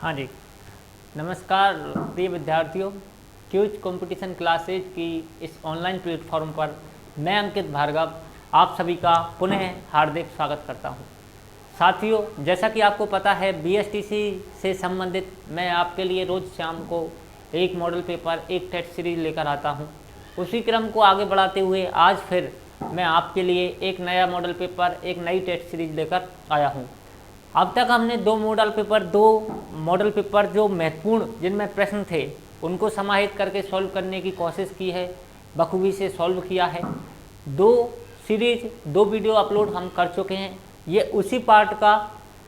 हाँ जी, नमस्कार प्रिय विद्यार्थियों। क्यूज कंपटीशन क्लासेज की इस ऑनलाइन प्लेटफॉर्म पर मैं अंकित भार्गव आप सभी का पुनः हार्दिक स्वागत करता हूँ। साथियों, जैसा कि आपको पता है, बीएसटीसी से संबंधित मैं आपके लिए रोज़ शाम को एक मॉडल पेपर, एक टेस्ट सीरीज लेकर आता हूँ। उसी क्रम को आगे बढ़ाते हुए आज फिर मैं आपके लिए एक नया मॉडल पेपर, एक नई टेस्ट सीरीज लेकर आया हूँ। अब तक हमने दो मॉडल पेपर जो महत्वपूर्ण जिनमें प्रश्न थे उनको समाहित करके सॉल्व करने की कोशिश की है, बखूबी से सॉल्व किया है। दो वीडियो अपलोड हम कर चुके हैं। ये उसी पार्ट का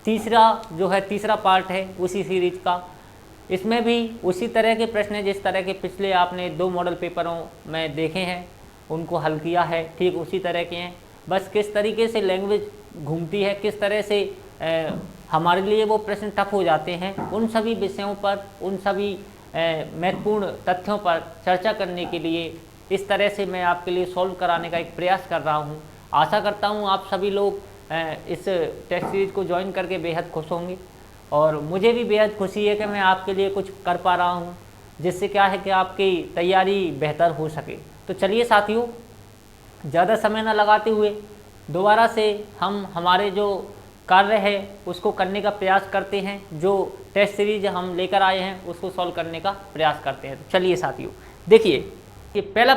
तीसरा पार्ट है उसी सीरीज का। इसमें भी उसी तरह के प्रश्न हैं जिस तरह के पिछले आपने दो मॉडल पेपरों में देखे हैं, उनको हल किया है, ठीक उसी तरह के हैं। बस किस तरीके से लैंग्वेज घूमती है, किस तरह से हमारे लिए वो प्रश्न टफ हो जाते हैं, उन सभी विषयों पर, उन सभी महत्वपूर्ण तथ्यों पर चर्चा करने के लिए इस तरह से मैं आपके लिए सॉल्व कराने का एक प्रयास कर रहा हूँ। आशा करता हूँ आप सभी लोग इस टेस्ट सीरीज को ज्वाइन करके बेहद खुश होंगे और मुझे भी बेहद खुशी है कि मैं आपके लिए कुछ कर पा रहा हूँ, जिससे क्या है कि आपकी तैयारी बेहतर हो सके। तो चलिए साथियों, ज़्यादा समय न लगाते हुए दोबारा से हम हमारे जो कार्य है उसको करने का प्रयास करते हैं। जो टेस्ट सीरीज हम लेकर आए हैं उसको सॉल्व करने का प्रयास करते हैं। तो चलिए साथियों, देखिए ये पहला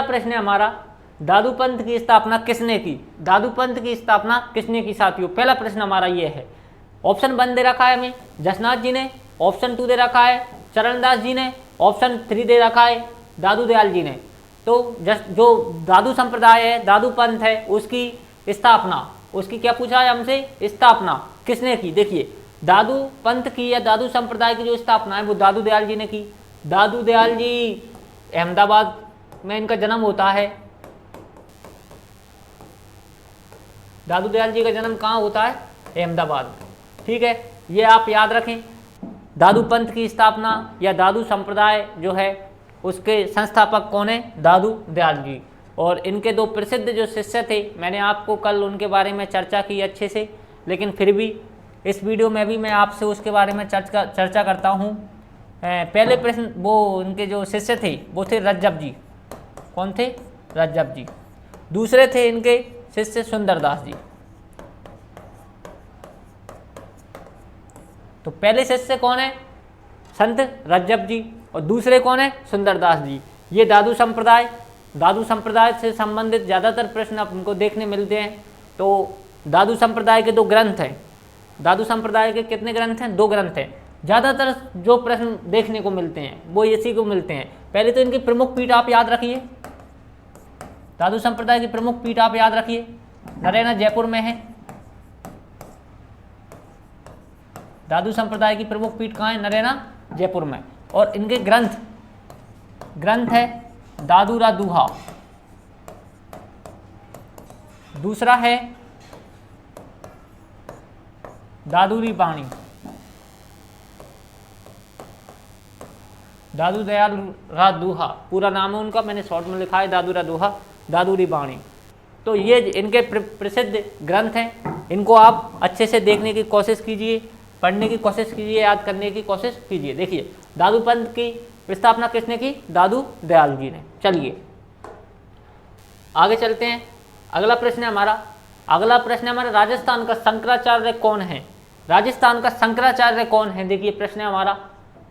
प्रश्न है हमारा, दादूपंथ की स्थापना किसने की? दादूपंथ की स्थापना किसने की साथियों? पहला प्रश्न हमारा ये है। ऑप्शन 1 दे रखा है हमें जसनाथ जी ने, ऑप्शन 2 दे रखा है चरणदास जी ने, ऑप्शन 3 दे रखा है दादू दयाल जी ने। तो जो दादू संप्रदाय है, दादू पंथ है, उसकी स्थापना, उसकी क्या पूछा है हमसे? स्थापना किसने की? देखिए, दादू पंथ की या दादू संप्रदाय की जो स्थापना है वो दादू दयाल जी ने की। दादू दयाल जी अहमदाबाद में इनका जन्म होता है। दादू दयाल जी का जन्म कहाँ होता है? अहमदाबाद में। ठीक है, ये आप याद रखें। दादू पंथ की स्थापना या दादू संप्रदाय जो है उसके संस्थापक कौन है? दादू दयाल जी। और इनके दो प्रसिद्ध जो शिष्य थे, मैंने आपको कल उनके बारे में चर्चा की अच्छे से, लेकिन फिर भी इस वीडियो में भी मैं आपसे उसके बारे में चर्चा करता हूँ। पहले प्रश्न, वो इनके जो शिष्य थे वो थे रज्जब जी। कौन थे? रज्जब जी। दूसरे थे इनके शिष्य सुंदरदास जी। तो पहले शिष्य कौन है? संत रज्जब जी। और दूसरे कौन है? सुंदरदास जी। ये दादू संप्रदाय से संबंधित ज़्यादातर प्रश्न आप उनको देखने मिलते हैं। तो दादू संप्रदाय के दो ग्रंथ हैं। दादू संप्रदाय के कितने ग्रंथ हैं? 2 ग्रंथ हैं। ज़्यादातर जो प्रश्न देखने को मिलते हैं वो इसी को मिलते हैं। पहले तो इनकी प्रमुख पीठ आप याद रखिए। दादू संप्रदाय की प्रमुख पीठ आप याद रखिए, नरैना जयपुर में है। दादू संप्रदाय की प्रमुख पीठ कहाँ है? नरैना जयपुर में। और इनके ग्रंथ है दादूरा दूहा। दूसरा है दादूरी बाणी। दादू दयाल रा दूहा पूरा नाम है उनका, मैंने शॉर्ट में लिखा है दादूरा दूहा, दादूरी बाणी। तो ये इनके प्रसिद्ध ग्रंथ हैं। इनको आप अच्छे से देखने की कोशिश कीजिए, पढ़ने की कोशिश कीजिए, याद करने की कोशिश कीजिए। देखिए, दादू पंथ की स्थापना किसने की? दादू दयाल जी ने। चलिए आगे चलते हैं। अगला प्रश्न है हमारा, राजस्थान का शंकराचार्य कौन है? राजस्थान का शंकराचार्य कौन है? देखिए प्रश्न है हमारा।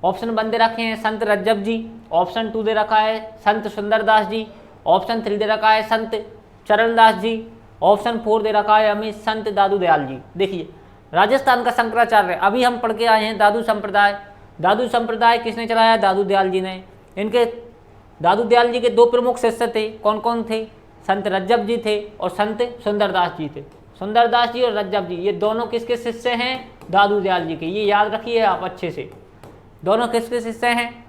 ऑप्शन 1 दे रखे हैं संत रज्जब जी, ऑप्शन 2 दे रखा है संत सुंदरदास जी, ऑप्शन 3 दे रखा है संत चरणदास जी, ऑप्शन 4 दे रखा है हमें संत दादू दयाल जी। देखिए, राजस्थान का शंकराचार्य, अभी हम पढ़ के आए हैं दादू संप्रदाय किसने चलाया? दादू दयाल जी ने। इनके दादू दयाल जी के 2 प्रमुख शिष्य थे। कौन कौन थे? संत रज्जब जी थे और संत सुंदरदास जी थे। सुंदरदास जी और रज्जब जी, ये दोनों किसके शिष्य हैं? दादू दयाल जी के। ये याद रखिए आप अच्छे से, दोनों किसके शिष्य हैं?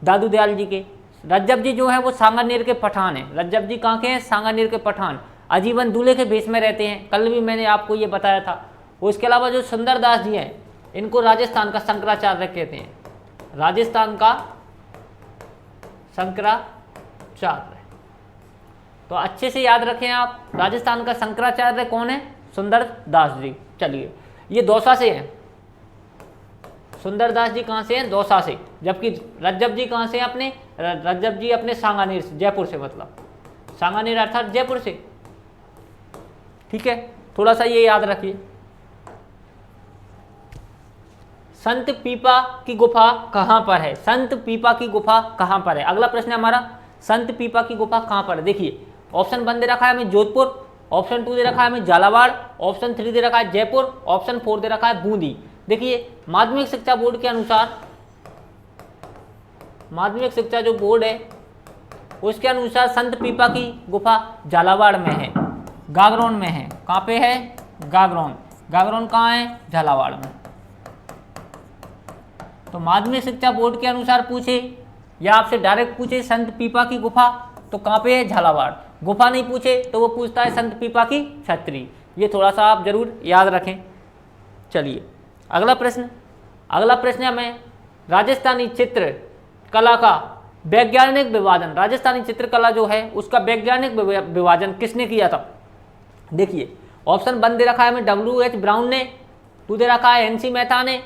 दादू दयाल जी के। रज्जब जी जो है वो सांगानेर के पठान हैं। रज्जब जी कहाँ के हैं? सांगानेर के पठान। आजीवन दूल्हे के भेष में रहते हैं, कल भी मैंने आपको ये बताया था। उसके अलावा जो सुंदरदास जी हैं इनको राजस्थान का शंकराचार्य कहते हैं। राजस्थान का शंकराचार्य, तो अच्छे से याद रखें आप। राजस्थान का शंकराचार्य कौन है? सुंदरदास जी। चलिए, ये दौसा से हैं। सुंदरदास जी कहाँ से हैं? दौसा से। जबकि रज्जब जी कहाँ से हैं? अपने रज्जब जी अपने सांगानेर से, जयपुर से, मतलब सांगानेर अर्थात जयपुर से। ठीक है, थोड़ा सा ये याद रखिए। संत पीपा की गुफा कहाँ पर है? संत पीपा की गुफा कहाँ पर है? अगला प्रश्न है हमारा, संत पीपा की गुफा कहाँ पर है? देखिए ऑप्शन 1 दे रखा है हमें जोधपुर, ऑप्शन 2 दे रखा है हमें झालावाड़, ऑप्शन 3 दे रखा है जयपुर, ऑप्शन 4 दे रखा है बूंदी। देखिए माध्यमिक शिक्षा बोर्ड के अनुसार, माध्यमिक शिक्षा जो बोर्ड है उसके अनुसार संत पीपा की गुफा झालावाड़ में है, गागरोन में है। कहाँ पे है? गागरोन। गागरोन कहाँ है? झालावाड़ में। तो माध्यमिक शिक्षा बोर्ड के अनुसार पूछे या आपसे डायरेक्ट पूछे संत पीपा की गुफा, तो कहाँ पे है? झालावाड़। गुफा नहीं पूछे तो वो पूछता है संत पीपा की छतरी। ये थोड़ा सा आप जरूर याद रखें। चलिए अगला प्रश्न, अगला प्रश्न है हमें राजस्थानी चित्र कला का वैज्ञानिक विभाजन, राजस्थानी चित्रकला जो है उसका वैज्ञानिक विभाजन किसने किया था? देखिए ऑप्शन 1 दे रखा है हमें W.H. ब्राउन ने, 2 दे रखा है N.C. मेहता ने,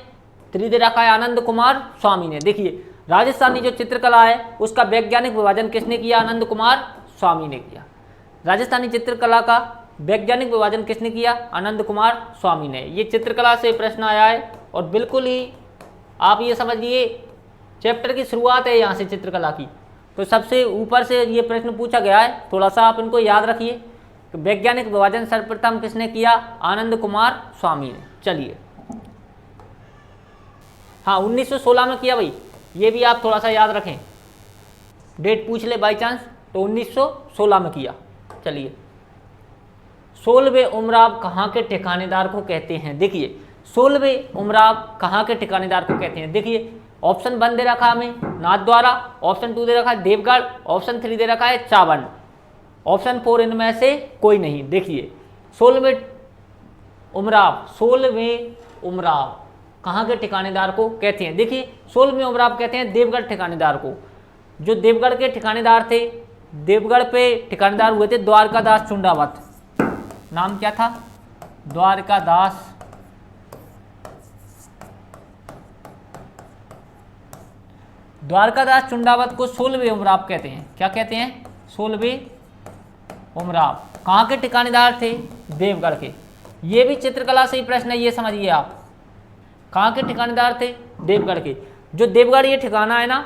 3 दे रखा है आनंद कुमार स्वामी ने। देखिए राजस्थानी जो चित्रकला है उसका वैज्ञानिक विभाजन किसने किया? आनंद कुमार स्वामी ने किया। राजस्थानी चित्रकला का वैज्ञानिक विभाजन किसने किया? आनंद कुमार स्वामी ने। ये चित्रकला से प्रश्न आया है और बिल्कुल ही आप ये समझिए चैप्टर की शुरुआत है यहाँ से चित्रकला की, तो सबसे ऊपर से ये प्रश्न पूछा गया है। थोड़ा सा आप इनको याद रखिए। वैज्ञानिक विभाजन सर्वप्रथम किसने किया? आनंद कुमार स्वामी ने। चलिए हाँ 1916 में किया भाई, ये भी आप थोड़ा सा याद रखें, डेट पूछ ले बाई चांस, तो 1916 में किया। चलिए 16वें उमराव कहाँ के ठिकानेदार को कहते हैं? देखिए 16वें उमराव कहाँ के ठिकानेदार को कहते हैं? देखिए ऑप्शन 1 दे रखा है हमें नाथद्वारा, ऑप्शन 2 दे रखा है देवगढ़, ऑप्शन 3 दे रखा है चावंड, ऑप्शन 4 इनमें से कोई नहीं। देखिए 16वें उमराव कहाँ के ठिकानेदार को कहते हैं? देखिए 16वें उमराव कहते हैं देवगढ़ ठिकानेदार को। जो देवगढ़ के ठिकानेदार थे, देवगढ़ पे ठिकानेदार हुए थे द्वारकादास चुंडावत। नाम क्या था? द्वारकादास चुंडावत को 16वें उमराव कहते हैं। क्या कहते हैं? 16वें उमराव। कहाँ के ठिकानेदार थे? देवगढ़ के। ये भी चित्रकला से ही प्रश्न है, ये समझिए आप। कहाँ के ठिकानेदार थे? देवगढ़ के। जो देवगढ़ ये ठिकाना है ना,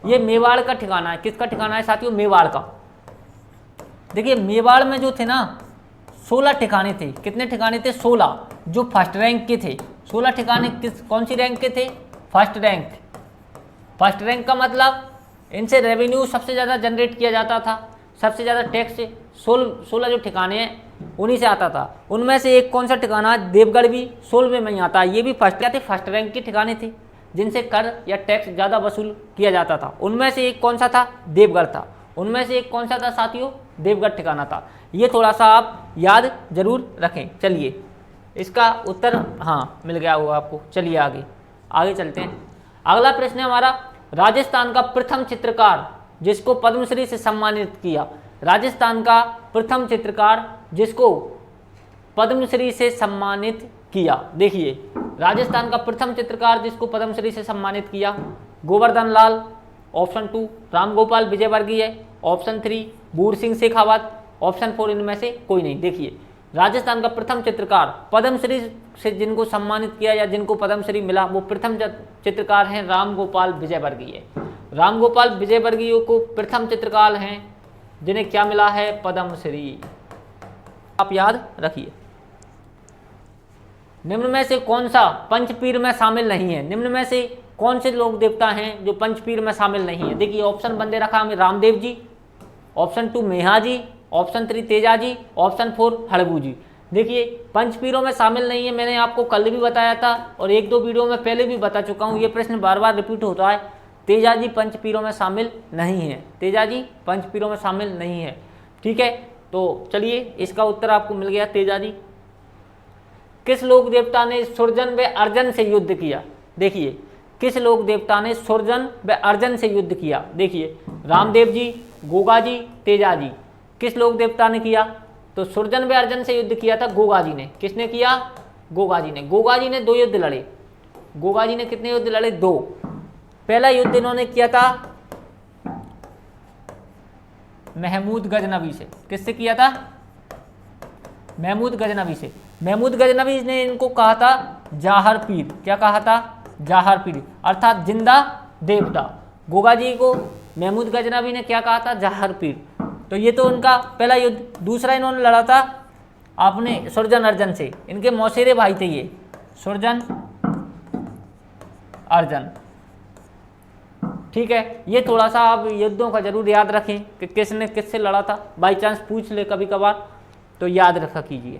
ये मेवाड़ का ठिकाना है। किसका ठिकाना है साथियों? मेवाड़ का। देखिए मेवाड़ में जो थे ना 16 ठिकाने थे। कितने ठिकाने थे? 16, जो फर्स्ट रैंक के थे। 16 ठिकाने कौन सी रैंक के थे? First rank. फर्स्ट रैंक का मतलब इनसे रेवेन्यू सबसे ज़्यादा जनरेट किया जाता था, सबसे ज़्यादा टैक्स 16 जो ठिकाने हैं उन्हीं से आता था। उनमें से एक कौन सा ठिकाना? देवगढ़ भी 16वें में ही आता है। ये भी फर्स्ट रैंक के ठिकाने थे जिनसे कर या टैक्स ज़्यादा वसूल किया जाता था। उनमें से एक कौन सा था? देवगढ़ था। उनमें से एक कौन सा था साथियों? देवगढ़ ठिकाना था। ये थोड़ा सा आप याद जरूर रखें। चलिए इसका उत्तर हाँ मिल गया होगा आपको। चलिए आगे चलते हैं। अगला प्रश्न है हमारा राजस्थान का प्रथम चित्रकार जिसको पद्मश्री से सम्मानित किया। राजस्थान का प्रथम चित्रकार जिसको पद्मश्री से सम्मानित किया। देखिए राजस्थान का प्रथम चित्रकार जिसको पद्मश्री से सम्मानित किया, गोवर्धन लाल, ऑप्शन 2 रामगोपाल विजयवर्गीय, ऑप्शन 3 बूढ़ सिंह शेखावत, ऑप्शन 4 इनमें से कोई नहीं। देखिए राजस्थान का प्रथम चित्रकार पद्मश्री से जिनको सम्मानित किया या जिनको पद्मश्री मिला वो प्रथम चित्रकार हैं रामगोपाल विजयवर्गीय। रामगोपाल विजयवर्गीय को प्रथम चित्रकार हैं जिन्हें क्या मिला है? पद्मश्री। आप याद रखिए। निम्न में से कौन सा पंचपीर में शामिल नहीं है? निम्न में से कौन से लोक देवता हैं जो पंचपीर में शामिल नहीं है? देखिए ऑप्शन 1 दे रखा हमें रामदेव जी, ऑप्शन 2 मेहा जी, ऑप्शन 3 तेजा जी, ऑप्शन 4 हड़बू जी। देखिए पंचपीरों में शामिल नहीं है, मैंने आपको कल भी बताया था और 1-2 वीडियो में पहले भी बता चुका हूँ। ये प्रश्न बार बार रिपीट होता है। तेजा जी पंचपीरों में शामिल नहीं है। तेजा जी पंचपीरों में शामिल नहीं है। ठीक है, तो चलिए इसका उत्तर आपको मिल गया तेजा जी। किस लोक देवता ने सुरजन व अर्जन से युद्ध किया? देखिए किस लोक देवता ने सुरजन व अर्जन से युद्ध किया? देखिए रामदेव जी, गोगा जी, तेजा जी। किस लोक देवता ने किया? तो सुरजन व अर्जन से युद्ध किया था गोगा जी ने। किसने किया? गोगा जी ने। गोगा जी ने 2 युद्ध लड़े। गोगा जी ने कितने युद्ध लड़े? 2। पहला युद्ध इन्होंने किया था महमूद गजनवी से। किससे किया था? महमूद गजनवी से। महमूद गजनवी ने इनको कहा था जाहर पीर। क्या कहा था? जाहर पीर, अर्थात जिंदा देवता। गोगा जी को महमूद गजनवी ने क्या कहा था? जाहर पीर। तो ये तो उनका पहला युद्ध। दूसरा इन्होंने लड़ा था आपने सुरजन अर्जन से। इनके मौसेरे भाई थे ये, सुरजन अर्जन। ठीक है, ये थोड़ा सा आप युद्धों का जरूर याद रखें कि किसने किससे लड़ा था, बाई चांस पूछ ले कभी कभार तो याद रखा कीजिए।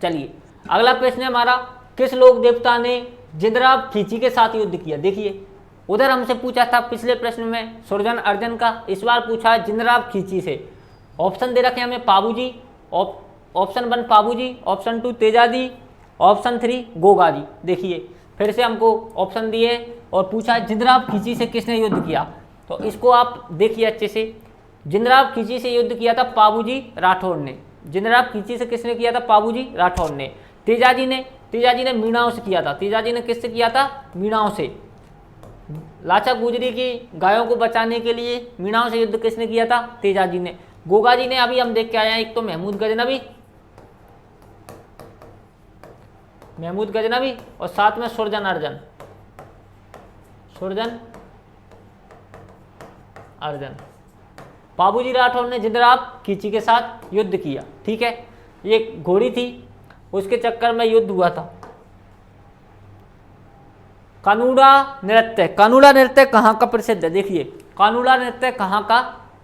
चलिए अगला प्रश्न है हमारा, किस लोक देवता ने जिंदराब खींची के साथ युद्ध किया? देखिए उधर हमसे पूछा था पिछले प्रश्न में सुरजन अर्जन का, इस बार पूछा है जिंदराब खींची से। ऑप्शन दे रखे हमें Pabuji, option 1 Pabuji, option 2 Tejaji, option 3 Goga ji. देखिए फिर से हमको ऑप्शन दिए और पूछा जिंदराब खींची से किसने युद्ध किया, तो इसको आप देखिए अच्छे से। जिंदराब खींची से युद्ध किया था पाबूजी राठौड़ ने। जिंदराब खींची से किसने किया था? पाबूजी राठौड़ ने। तेजाजी ने मीणाओं से किया था। तेजाजी ने किससे किया था? मीणाओं से। लाचा गुजरी की गायों को बचाने के लिए मीणाओं से युद्ध किसने किया था? तेजाजी ने। गोगा जी ने अभी हम देख के आए हैं, एक तो महमूद गजनवी और साथ में सुरजन अर्जन। पाबूजी राठौर ने जिंदराब खींची के साथ युद्ध किया। ठीक है, ये घोड़ी थी, उसके चक्कर में युद्ध हुआ था। कानूड़ा नृत्य कहाँ का प्रसिद्ध है? देखिए कानूड़ा नृत्य कहाँ का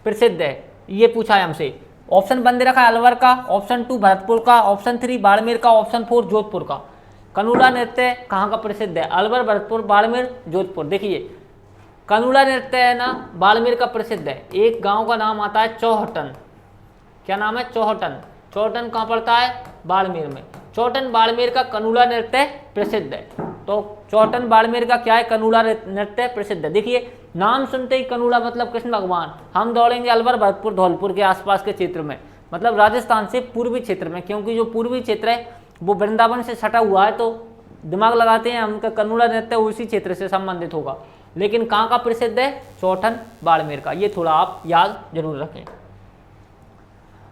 प्रसिद्ध है, ये पूछा है हमसे। ऑप्शन 1 दे रखा है अलवर का, ऑप्शन 2 भरतपुर का, ऑप्शन 3 बाड़मेर का, ऑप्शन 4 जोधपुर का। कानूड़ा नृत्य कहाँ का प्रसिद्ध है? अलवर, भरतपुर, बाड़मेर, जोधपुर। देखिए कानूड़ा नृत्य है ना बाड़मेर का प्रसिद्ध है। एक गांव का नाम आता है चौहटन। क्या नाम है? चौहटन। चौहटन कहाँ पड़ता है? बाड़मेर में। चौहटन बाड़मेर का कानूड़ा नृत्य प्रसिद्ध है। तो चौहटन बाड़मेर का क्या है? कानूड़ा नृत्य प्रसिद्ध है। देखिए नाम सुनते ही कानूड़ा मतलब कृष्ण भगवान। हम दौड़ेंगे अलवर, भरतपुर, धौलपुर के आसपास के क्षेत्र में, मतलब राजस्थान से पूर्वी क्षेत्र में, क्योंकि जो पूर्वी क्षेत्र है वो वृंदावन से सटा हुआ है, तो दिमाग लगाते हैं हम कानूड़ा नृत्य उसी क्षेत्र से संबंधित होगा। लेकिन कहाँ का प्रसिद्ध है? चौहटन बाड़मेर का। ये थोड़ा आप याद जरूर रखें।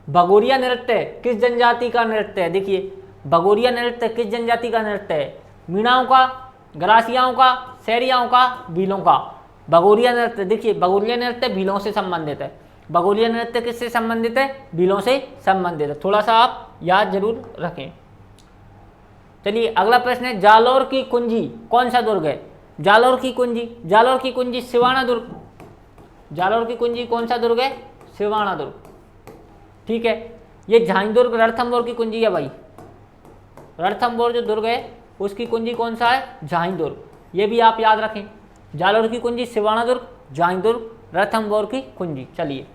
भगोरिया नृत्य किस जनजाति का नृत्य है? देखिए भगोरिया नृत्य किस जनजाति का नृत्य है? मीणाओं का, गरासियाओं का, सहरियाओं का, भीलों का। भगोरिया नृत्य, देखिए भगोरिया नृत्य भीलों से संबंधित है। भगोरिया नृत्य किससे संबंधित है? भीलों से संबंधित है। थोड़ा सा आप याद जरूर रखें। चलिए अगला प्रश्न है, जालौर की कुंजी कौन सा दुर्ग है? जालौर की कुंजी सिवाना दुर्ग। जालौर की कुंजी कौन सा दुर्ग है? सिवाना दुर्ग। ठीक है, ये झांझ दुर्ग रणथंभौर की कुंजी है भाई। रणथंभौर जो दुर्ग है उसकी कुंजी कौन सा है? झांझ दुर्ग। ये भी आप याद रखें। जालौर की कुंजी सिवाना दुर्ग, झांझ दुर्ग, रणथंभौर की कुंजी। चलिए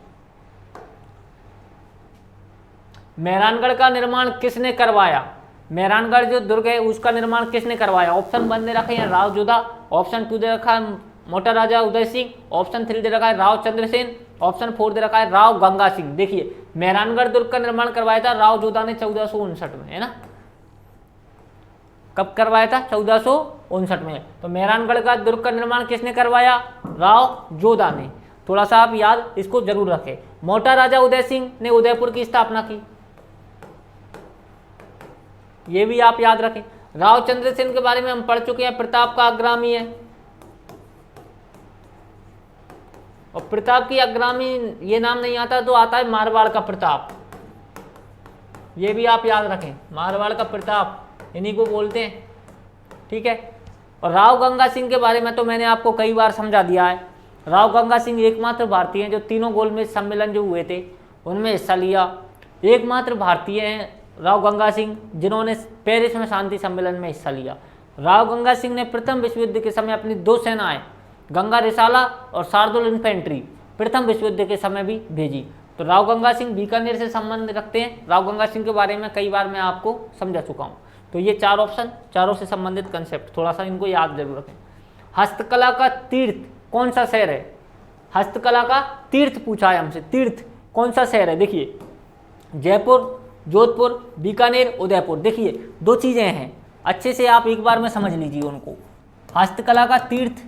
मेहरानगढ़ का निर्माण किसने करवाया? मेहरानगढ़ जो दुर्ग है उसका निर्माण किसने करवाया? ऑप्शन 1 दे रखे हैं राव जोधा, ऑप्शन 2 दे रखा है मोटा राजा उदय सिंह, ऑप्शन 3 दे रखा है राव चंद्रसेन, ऑप्शन 4 दे रखा है राव गंगा सिंह। देखिए मेहरानगढ़ दुर्ग का निर्माण करवाया था राव जोधा ने 1459 में, है ना। कब करवाया था? 1459 में। तो मेहरानगढ़ का दुर्ग का निर्माण किसने करवाया? राव जोधा ने। थोड़ा सा आप याद इसको जरूर रखें। मोटा राजा उदय सिंह ने उदयपुर की स्थापना की, ये भी आप याद रखें। राव चंद्रसेन के बारे में हम पढ़ चुके हैं, प्रताप का अग्रामी है, और प्रताप की अग्रामी ये नाम नहीं आता तो आता है मारवाड़ का प्रताप। ये भी आप याद रखें, मारवाड़ का प्रताप इन्हीं को बोलते हैं। ठीक है, और राव गंगा सिंह के बारे में तो मैंने आपको कई बार समझा दिया है। राव गंगा सिंह एकमात्र भारतीय हैं जो तीनों गोलमेज सम्मेलन जो हुए थे उनमें हिस्सा लिया। एकमात्र भारतीय हैं राव गंगा सिंह जिन्होंने पेरिस में शांति सम्मेलन में हिस्सा लिया। राव गंगा सिंह ने प्रथम विश्व युद्ध के समय अपनी 2 सेनाएं गंगा रिसाला और शार्दुल इन्फेंट्री प्रथम विश्व युद्ध के समय भी भेजी। तो राव गंगा सिंह बीकानेर से संबंध रखते हैं। राव गंगा सिंह के बारे में कई बार मैं आपको समझा चुका हूँ। तो ये 4 ऑप्शन, चारों से संबंधित कंसेप्ट, थोड़ा सा इनको याद जरूर रखें। हस्तकला का तीर्थ कौन सा शहर है? हस्तकला का तीर्थ पूछा है हमसे, तीर्थ कौन सा शहर है? देखिए जयपुर, जोधपुर, बीकानेर, उदयपुर। देखिए 2 चीज़ें हैं, अच्छे से आप एक बार में समझ लीजिए उनको। हस्तकला का तीर्थ,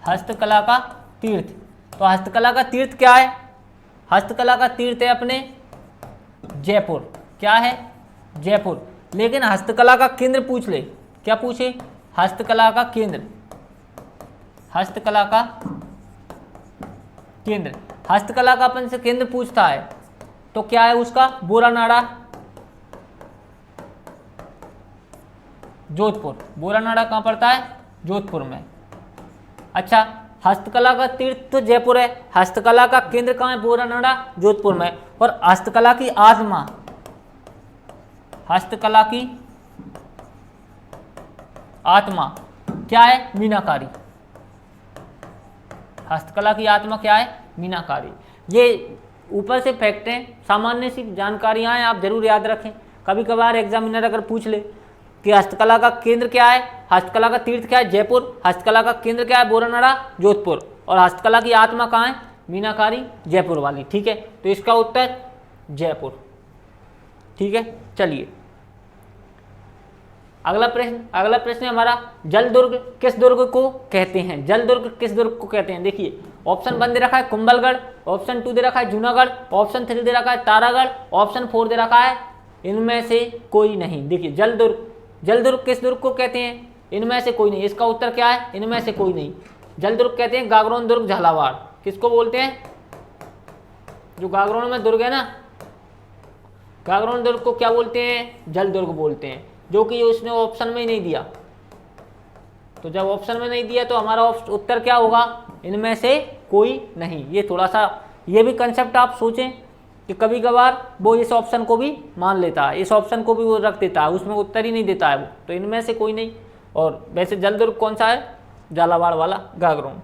हस्तकला का तीर्थ, तो हस्तकला का तीर्थ क्या है? हस्तकला का तीर्थ है अपने जयपुर। क्या है? जयपुर। लेकिन हस्तकला का केंद्र पूछ ले, क्या पूछे? हस्तकला का केंद्र, हस्तकला का केंद्र, हस्तकला का अपन से केंद्र पूछता है तो क्या है उसका? बोरानाड़ा, जोधपुर। बोरानाड़ा कहाँ पड़ता है? जोधपुर में। अच्छा, हस्तकला का तीर्थ तो जयपुर है, हस्तकला का केंद्र कहाँ है? बोरानाड़ा, जोधपुर में। और हस्तकला की आत्मा, हस्तकला की आत्मा क्या है? मीनाकारी। हस्तकला की आत्मा क्या है? मीनाकारी। ये ऊपर से फैक्ट हैं, सामान्य सी जानकारियां हैं, आप जरूर याद रखें। कभी कभार एग्जामिनर अगर पूछ ले कि हस्तकला का केंद्र क्या है, हस्तकला का तीर्थ क्या है? जयपुर। हस्तकला का केंद्र क्या है? बोरानाड़ा, जोधपुर। और हस्तकला की आत्मा कहाँ है? मीनाकारी, जयपुर वाली। ठीक है, तो इसका उत्तर जयपुर। ठीक है, चलिए अगला प्रश्न है हमारा, जल दुर्ग किस दुर्ग को कहते हैं? जल दुर्ग किस दुर्ग को कहते हैं? देखिए, ऑप्शन 1 दे रखा है कुंभलगढ़, ऑप्शन 2 दे रखा है जूनागढ़, ऑप्शन 3 दे रखा है तारागढ़, ऑप्शन 4 दे रखा है इनमें से कोई नहीं। देखिए, जल दुर्ग किस दुर्ग को कहते हैं? इनमें से कोई नहीं। इसका उत्तर क्या है? इनमें से कोई नहीं। जल दुर्ग कहते हैं गागरोन दुर्ग, झालावाड़। किसको बोलते हैं? जो गागरोन में दुर्ग है ना, गागरोन दुर्ग को क्या बोलते हैं? जल दुर्ग बोलते हैं, जो कि उसने ऑप्शन में ही नहीं दिया। तो जब ऑप्शन में नहीं दिया तो हमारा उत्तर क्या होगा? इनमें से कोई नहीं। ये थोड़ा सा ये भी कंसेप्ट आप सोचें कि कभी कभार वो इस ऑप्शन को भी मान लेता है, इस ऑप्शन को भी वो रख देता है, उसमें उत्तर ही नहीं देता है वो। तो इनमें से कोई नहीं। और वैसे जल दुर्ग कौन सा है? झालावाड़ वाला गागरोन।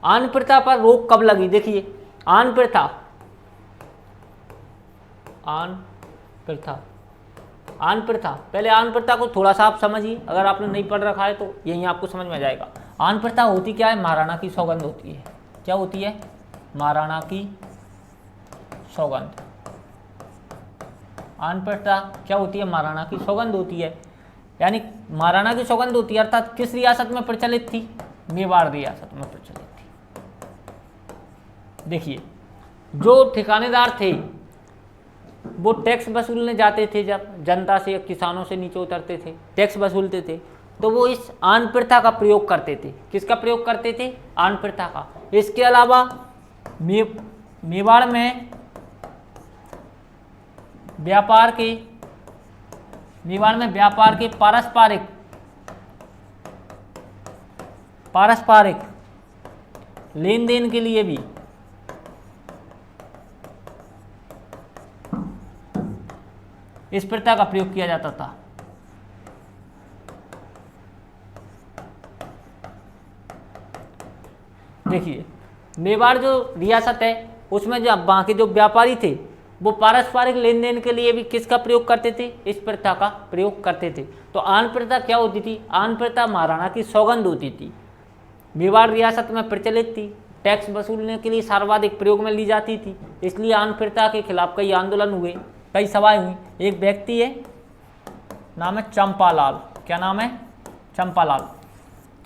आन प्रथा पर रोक कब लगी? देखिए, आन प्रथा पहले आन प्रथा को थोड़ा सा आप समझिए, अगर आपने नहीं पढ़ रखा है तो यही आपको समझ में आ जाएगा। आन प्रथा होती क्या है? महाराणा की सौगंध होती है। क्या होती है? महाराणा की सौगंध। आन प्रथा क्या होती है? महाराणा की सौगंध होती है। यानी महाराणा की सौगंध होती है, अर्थात किस रियासत में प्रचलित थी? मेवाड़ रियासत में प्रचलित थी। देखिए, जो ठिकानेदार थे वो टैक्स वसूलने जाते थे, जब जनता से या किसानों से नीचे उतरते थे, टैक्स वसूलते थे, तो वो इस आन प्रथा का प्रयोग करते थे। किसका प्रयोग करते थे? आन प्रथा का। इसके अलावा मेवाड़ में व्यापार के पारस्परिक लेन देन के लिए भी इस प्रथा का प्रयोग किया जाता था। देखिए, मेवाड़ जो रियासत है उसमें जो वहाँ के जो व्यापारी थे वो पारस्परिक लेन देन के लिए भी किसका प्रयोग करते थे? इस प्रथा का प्रयोग करते थे। तो आन प्रथा क्या होती थी? आन प्रथा महाराणा की सौगंध होती थी, मेवाड़ रियासत में प्रचलित थी, टैक्स वसूलने के लिए सर्वाधिक प्रयोग में ली जाती थी। इसलिए आन प्रथा के खिलाफ कई आंदोलन हुए, कई सभाएं हुई। एक व्यक्ति है, नाम है चंपालाल। क्या नाम है? चंपालाल।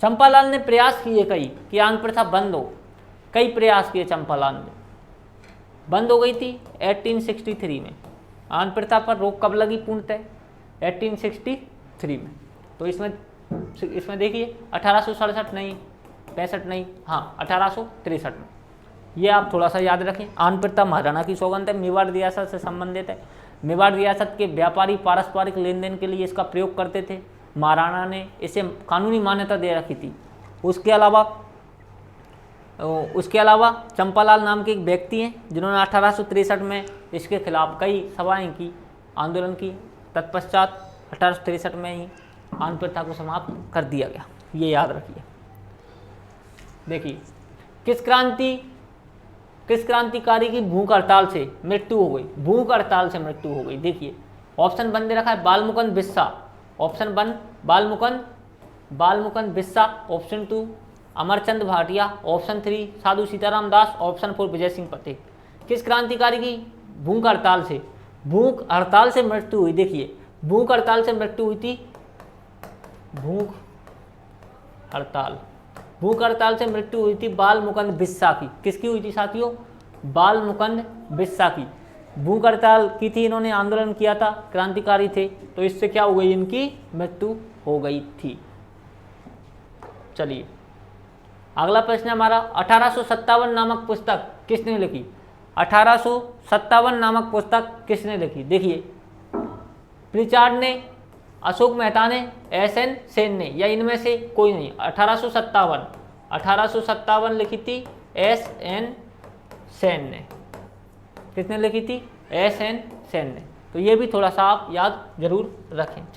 चंपालाल ने प्रयास किए कई कि आन प्रथा बंद हो, कई प्रयास किए चंपालाल ने। बंद हो गई थी 1863 में। आन प्रथा पर रोक कब लगी पूर्णतः? 1863 में। तो इसमें देखिए 1867 नहीं, 65 नहीं, हाँ 1863 में। ये आप थोड़ा सा याद रखें। आन प्रथा महाराणा की सौगंध है, मेवाड़ रियासत से संबंधित है। मेवाड़ रियासत के व्यापारी पारस्परिक लेन देन के लिए इसका प्रयोग करते थे। महाराणा ने इसे कानूनी मान्यता दे रखी थी। उसके अलावा चंपालाल नाम के एक व्यक्ति हैं जिन्होंने 1863 में इसके खिलाफ कई सभाएं की, आंदोलन की। तत्पश्चात 1863 में ही आन प्रथा को समाप्त कर दिया गया। ये याद रखिए। देखिए, किस क्रांतिकारी की भूख हड़ताल से मृत्यु हो गई? भूख हड़ताल से मृत्यु हो गई। देखिए, ऑप्शन 1 दे रखा है बालमुकुंद बिस्सा। ऑप्शन 1 बालमुकुंद बिस्सा, ऑप्शन 2 अमरचंद भाटिया, ऑप्शन 3 साधु सीताराम दास, ऑप्शन 4 विजय सिंह पटेल। किस क्रांतिकारी की भूख हड़ताल से भूख हड़ताल से मृत्यु हुई। देखिए भूख हड़ताल से मृत्यु हुई थी, भूख हड़ताल से मृत्यु हुई थी बाल मुकुंद बिस्सा की। किसकी हुई थी साथियों? बाल मुकुंद बिस्सा की। भूख हड़ताल की थी, इन्होंने आंदोलन किया था, क्रांतिकारी थे, तो इससे क्या हो गई, इनकी मृत्यु हो गई थी। चलिए अगला प्रश्न हमारा, 1857 नामक पुस्तक किसने लिखी? 1857 नामक पुस्तक किसने लिखी? देखिए प्रिचार्ड ने, अशोक मेहता ने, एस.एन. सेन ने, या इनमें से कोई नहीं। 1857 लिखी थी एस.एन. सेन ने। किसने लिखी थी? एस.एन. सेन ने। तो ये भी थोड़ा सा आप याद जरूर रखें।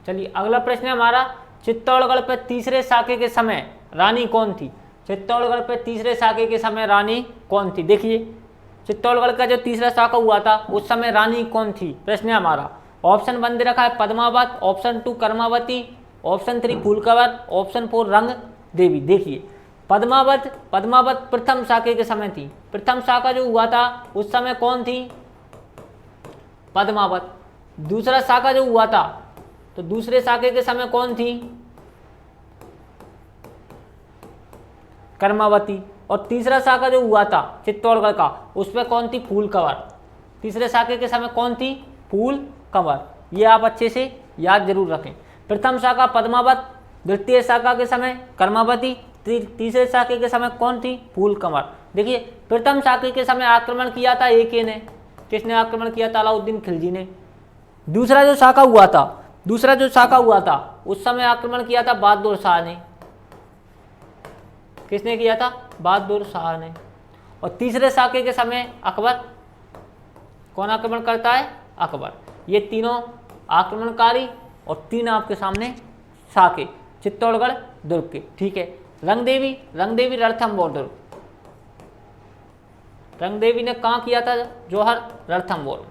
चलिए अगला प्रश्न है हमारा, चित्तौड़गढ़ पर तीसरे साके के समय रानी कौन थी? चित्तौड़गढ़ पर तीसरे साके के समय रानी कौन थी? देखिए चित्तौड़गढ़ का जो तीसरा साका हुआ था उस समय रानी कौन थी? प्रश्न है हमारा। ऑप्शन 1 दे रखा है Padmavat, option 2 Karmavati, option 3 Phoolkanwar, option 4 Rang देवी। देखिए पद्मावत प्रथम साके के समय थी। प्रथम साका जो हुआ था उस समय कौन थी? पद्मावत। दूसरा साका जो हुआ था तो दूसरे साके के समय कौन थी? कर्मावती। और तीसरा साका जो हुआ था चित्तौड़गढ़ का उसमें कौन थी? फूलकवर। तीसरे साके के समय कौन थी? फूलकवर। ये आप अच्छे से याद जरूर रखें। प्रथम शाखा पद्मावत, द्वितीय शाखा के समय कर्मावती, तीसरे शाखे के समय कौन थी? फूलकवर। देखिए प्रथम शाखे के समय आक्रमण किया था एके ने। किसने आक्रमण किया था? अलाउद्दीन खिलजी ने। दूसरा जो शाखा हुआ था उस समय आक्रमण किया था बहादुर शाह ने। किसने किया था? बहादुर शाह ने। और तीसरे शाखे के समय अकबर। कौन आक्रमण करता है? अकबर। ये तीनों आक्रमणकारी और 3 आपके सामने शाखे चित्तौड़गढ़ दुर्ग के। ठीक है। रंगदेवी रणथंभौर दुर्ग। रंगदेवी ने कहाँ किया था? जौहर, रणथंभौर।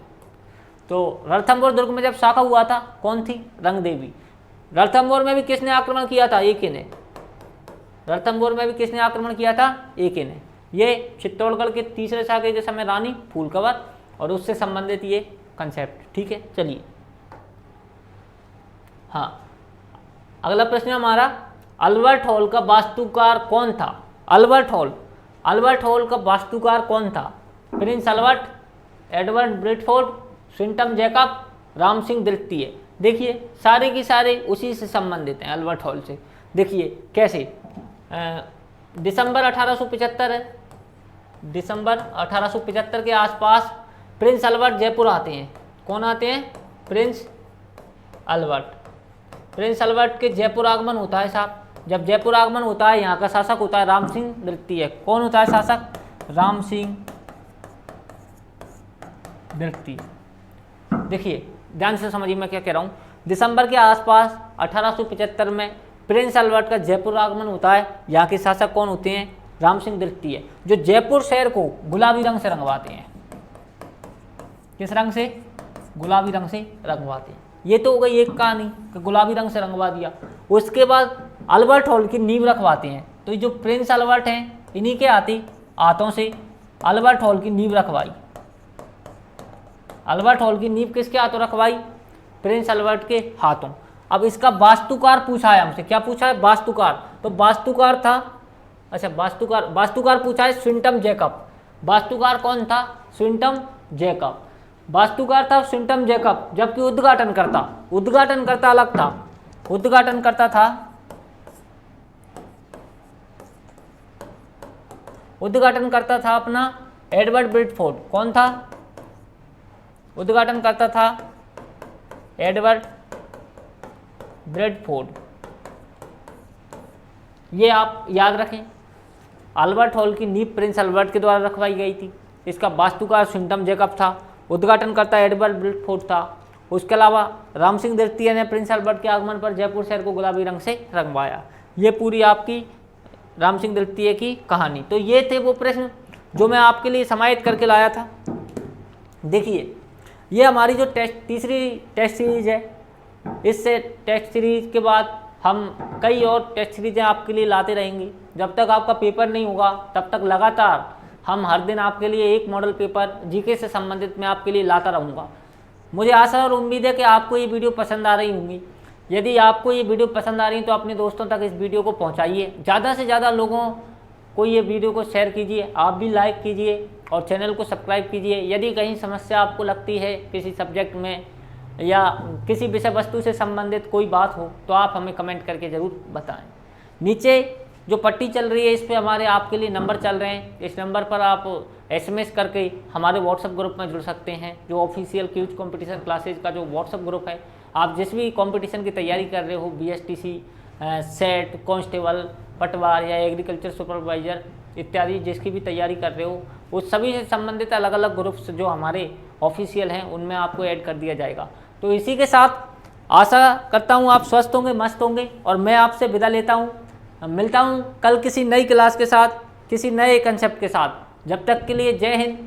तो रणथंभौर दुर्ग में जब शाखा हुआ था कौन थी? रंगदेवी। रणथंभौर में भी किसने आक्रमण किया था? एके ने। रणथंभौर में भी किसने आक्रमण किया था? एके ने। ये चित्तौड़गढ़ के तीसरे शाखे के समय रानी फूलकवर और उससे संबंधित ये कंसेप्ट। ठीक है। चलिए हाँ अगला प्रश्न हमारा, अल्बर्ट हॉल का वास्तुकार कौन था? अल्बर्ट हॉल का वास्तुकार कौन था? Prince Albert, Edward Britford, Swinton Jacob, Ram Singh द्वितीय। देखिए सारे की सारे उसी से संबंधित हैं, अल्बर्ट हॉल से। देखिए कैसे, दिसंबर 1875 है। दिसंबर 1875 के आसपास प्रिंस अल्बर्ट जयपुर आते हैं। कौन आते हैं? प्रिंस अल्बर्ट के जयपुर आगमन होता है साहब। जब जयपुर आगमन होता है यहाँ का शासक होता है राम सिंह द्वितीय। कौन होता है शासक? राम सिंह द्वितीय। देखिए ध्यान से समझिए मैं क्या कह रहा हूँ। दिसंबर के आसपास 1875 में प्रिंस अल्बर्ट का जयपुर आगमन होता है। यहाँ के शासक कौन होते हैं? राम सिंह द्वितीय, जो जयपुर शहर को गुलाबी रंग से रंगवाते हैं। किस रंग से? गुलाबी रंग से रंगवाते हैं। ये तो हो गई एक कहानी कि गुलाबी रंग से रंगवा दिया। उसके बाद अल्बर्ट हॉल की नींव रखवाते हैं। तो ये जो प्रिंस अल्बर्ट हैं इन्हीं के हाथों से अल्बर्ट हॉल की नींव रखवाई। अल्बर्ट हॉल की नींव किसके हाथों रखवाई? प्रिंस अल्बर्ट के हाथों। अब इसका वास्तुकार पूछा है हमसे। क्या पूछा है? वास्तुकार। तो वास्तुकार था, अच्छा वास्तुकार पूछा है स्विंटम जैकब। वास्तुकार कौन था? स्विंटम जैकब। वास्तुकार था स्विंटम जैकब, जबकि उद्घाटनकर्ता अलग था। उद्घाटनकर्ता था अपना एडवर्ड ब्रिटफोर्ड। कौन था? उद्घाटनकर्ता था एडवर्ड ब्रिटफोर्ड। ये आप याद रखें। अल्बर्ट हॉल की नींव प्रिंस अल्बर्ट के द्वारा रखवाई गई थी। इसका वास्तुकार स्विंटम जैकब था, उद्घाटनकर्ता एडवर्ड ब्रिटफोर्ड था। उसके अलावा राम सिंह द्वितीय ने प्रिंस अल्बर्ट के आगमन पर जयपुर शहर को गुलाबी रंग से रंगवाया। ये पूरी आपकी राम सिंह द्वितीय की कहानी। तो ये थे वो प्रश्न जो मैं आपके लिए समाहित करके लाया था। देखिए ये हमारी जो तीसरी टेस्ट सीरीज है, इससे टेस्ट सीरीज के बाद हम कई और टेस्ट सीरीजें आपके लिए लाते रहेंगे। जब तक आपका पेपर नहीं होगा तब तक लगातार हम हर दिन आपके लिए एक मॉडल पेपर जीके से संबंधित मैं आपके लिए लाता रहूँगा। मुझे आशा और उम्मीद है कि आपको ये वीडियो पसंद आ रही होंगी। यदि आपको ये वीडियो पसंद आ रही है तो अपने दोस्तों तक इस वीडियो को पहुँचाइए, ज़्यादा से ज़्यादा लोगों को ये वीडियो को शेयर कीजिए, आप भी लाइक कीजिए और चैनल को सब्सक्राइब कीजिए। यदि कहीं समस्या आपको लगती है किसी सब्जेक्ट में या किसी विषय वस्तु से संबंधित कोई बात हो तो आप हमें कमेंट करके ज़रूर बताएं। नीचे जो पट्टी चल रही है इस पे हमारे आपके लिए नंबर चल रहे हैं, इस नंबर पर आप SMS करके हमारे व्हाट्सएप ग्रुप में जुड़ सकते हैं, जो ऑफिशियल क्यूज कंपटीशन क्लासेज का जो व्हाट्सएप ग्रुप है। आप जिस भी कंपटीशन की तैयारी कर रहे हो, BSTC, सेट, कांस्टेबल, पटवार या एग्रीकल्चर सुपरवाइजर इत्यादि जिसकी भी तैयारी कर रहे हो, उस सभी से संबंधित अलग अलग ग्रुप्स जो हमारे ऑफिशियल हैं उनमें आपको ऐड कर दिया जाएगा। तो इसी के साथ आशा करता हूँ आप स्वस्थ होंगे, मस्त होंगे और मैं आपसे विदा लेता हूँ। मिलता हूँ कल किसी नई क्लास के साथ, किसी नए कंसेप्ट के साथ। जब तक के लिए जय हिंद,